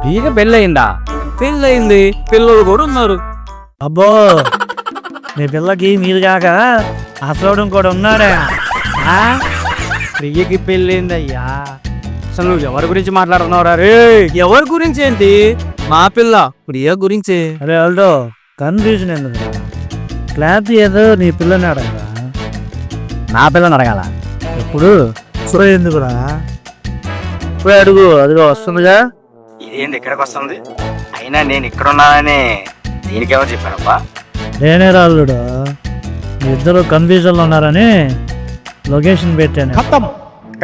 నీకు పెళ్ళయిందా? పెళ్ళయింది, పిల్లలు కూడా ఉన్నారు. అబ్బో, నీ పిల్లకి మీరు కాక అసలు కూడా ఉన్నాడే. ప్రియకి పెళ్ళయిందయ్యా. అసలు నువ్వు ఎవరి గురించి మాట్లాడుతున్నావురా? రే, ఎవరి గురించి ఏంటి? మా పిల్ల ప్రియ గురించి. అరే ఆల్డో, కన్ఫ్యూజన్ ఎందుకు? క్లారిటీ ఏదో నీ పిల్లని అడగరా. నా పిల్లని అడగాల? ఎప్పుడు సో ఎందుకురా? పోయి అడుగు, అదిగో వస్తుందిగా. ఇదేంటి ఇక్కడికి వస్తుంది? అయినా నేను ఇక్కడ ఉన్నానని దీనికెవరు చెప్పారబ్బా? నేనే రాళ్ళుడు, మీ ఇద్దరు కన్ఫ్యూజన్లో ఉన్నారని లొకేషన్ పెట్టాను.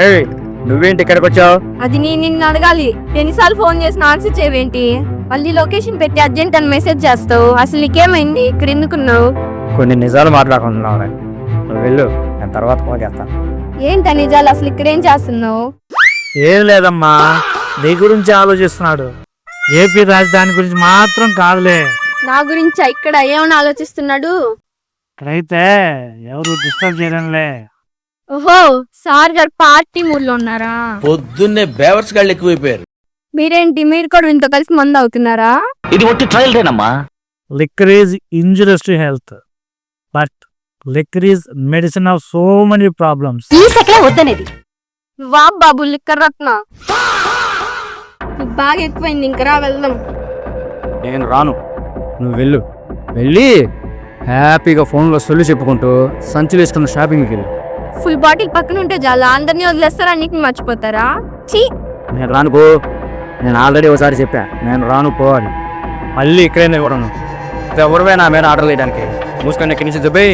ఏయ్, నువ్వేంటి ఇక్కడికి వచ్చావు? అది నేను నిన్ను అడగాలి. ఎన్నిసార్లు ఫోన్ చేసిన ఆన్సర్ చేయవేంటి? మళ్ళీ లొకేషన్ పెట్టి అర్జెంట్ అని మెసేజ్ చేస్తావు. అసలు నీకేమైంది? ఇక్కడ ఎందుకున్నావు? కొన్ని నిజాలు మాట్లాడుకుంటున్నావు. నువ్వు వెళ్ళు, నేను తర్వాత ఫోన్ చేస్తాను. ఏంట నిజాలు? అసలు ఇక్కడేం చేస్తున్నావు? ఏం లేదమ్మా, నీ గురించి ఆలోచిస్తున్నాడు. ఏపీ రాజధాని గురించి మాత్రం కాదులే. నా గురించి ఇక్కడ ఏమని ఆలోచిస్తున్నాడు? ఇక్కడైతే ఎవరు డిస్టర్బ్ చేయడంలే. ఓహో, సార్ గారు పార్టీ మూడ్లో ఉన్నారా? పొద్దున్నే బేవర్స్ గాళ్ళు ఎక్కువైపోయారు. మీరేంటి, మీరు కూడా ఇంత కలిసి మందు అవుతున్నారా? ఇది ఒట్టి ట్రయల్దేనమ్మా. Liquor is injurious to health, but liquor is medicine of so many problems. ఈ సెకలే వద్దనేది. వా బాబు లిక్కర్ రత్న, బాగా ఎక్కువైంది, ఇంకరా వెళ్దాం. నేను రాను, నువ్వు వెళ్ళు. వెళ్ళి హ్యాపీగా ఫోన్లో సొల్లు చెప్పుకుంటూ సంచులు వేసుకున్న షాపింగ్కి వెళ్ళు. ఫుల్ బాటిల్ పక్కన ఉంటే చాలా అందరినీ వదిలేస్తారా? అన్నిటిని మర్చిపోతారా? చీ, నేను రాను పో. నేను ఆల్రెడీ ఒకసారి చెప్పా, నేను రాను పోవాలి. మళ్ళీ ఇక్కడైనా ఇవ్వడను. ఎవరివే నా మీద ఆర్డర్ వేయడానికి. మూసుకొని ఎక్కడి నుంచి చెప్పి